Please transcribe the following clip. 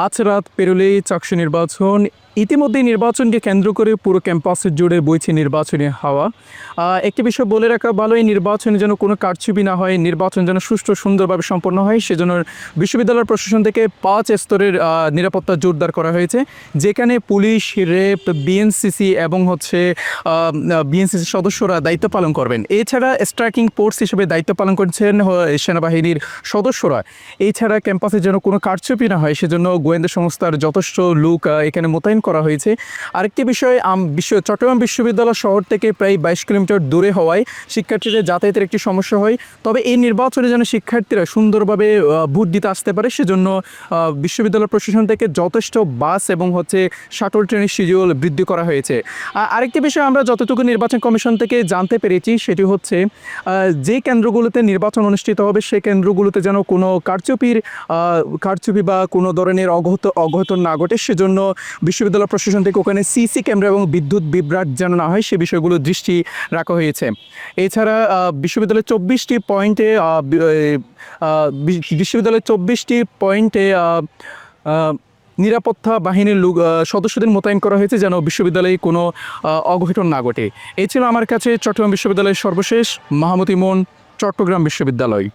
আজ রাত পেরোলেই চাকসু নির্বাচন। ইতিমধ্যেই নির্বাচনকে কেন্দ্র করে পুরো ক্যাম্পাসের জুড়ে বইছে নির্বাচনী হাওয়া। একটি বিষয় বলে রাখা ভালো, এই নির্বাচনে যেন কোনো কারচুপি না হয়, নির্বাচন যেন সুষ্ঠু সুন্দরভাবে সম্পন্ন হয়, সেজন্য বিশ্ববিদ্যালয় প্রশাসন থেকে 5 স্তরের নিরাপত্তা জোরদার করা হয়েছে, যেখানে পুলিশ, র্যাব, বিএনসিসি এবং বিএনসিসি সদস্যরা দায়িত্ব পালন করবেন। এছাড়া স্ট্রাইকিং ফোর্স হিসেবে দায়িত্ব পালন করছেন সেনাবাহিনীর সদস্যরা। এছাড়া ক্যাম্পাসে যেন কোনো কারচুপি না হয়, সেজন্য গোয়েন্দা সংস্থার যথেষ্ট লোক এখানে মোতায়েন করা হয়েছে। আরেকটি বিষয়, চট্টগ্রাম বিশ্ববিদ্যালয় শহর থেকে প্রায় 22 কিলোমিটার দূরে হওয়ায় শিক্ষার্থীদের যাতায়াতের একটি সমস্যা হয়। তবে এই নির্বাচনে যেন শিক্ষার্থীরা সুন্দরভাবে ভোট দিতে আসতে পারে, সেজন্য বিশ্ববিদ্যালয় প্রশাসন থেকে যথেষ্ট বাস এবং শাটল ট্রেনের শিডিউল বৃদ্ধি করা হয়েছে। আরেকটি বিষয় আমরা যতটুকু নির্বাচন কমিশন থেকে জানতে পেরেছি, সেটি হচ্ছে যে কেন্দ্রগুলোতে নির্বাচন অনুষ্ঠিত হবে সেই কেন্দ্রগুলোতে যেন কোনো কারচুপি বা কোনো ধরনের অঘটন না ঘটে, সেজন্য বিশ্ববিদ্যালয় প্রশাসন থেকে ওখানে সিসি ক্যামেরা এবং বিদ্যুৎ বিভ্রাট যেন না হয় সে বিষয়গুলো দৃষ্টি রাখা হয়েছে। এছাড়া বিশ্ববিদ্যালয়ের 24টি পয়েন্টে নিরাপত্তা বাহিনীর সদস্যদের মোতায়েন করা হয়েছে, যেন বিশ্ববিদ্যালয়ে কোনো অঘটন না ঘটে। এই ছিল আমার কাছে চট্টগ্রাম বিশ্ববিদ্যালয়ের সর্বশেষ মাহমুদ ইমন, চট্টগ্রাম বিশ্ববিদ্যালয়।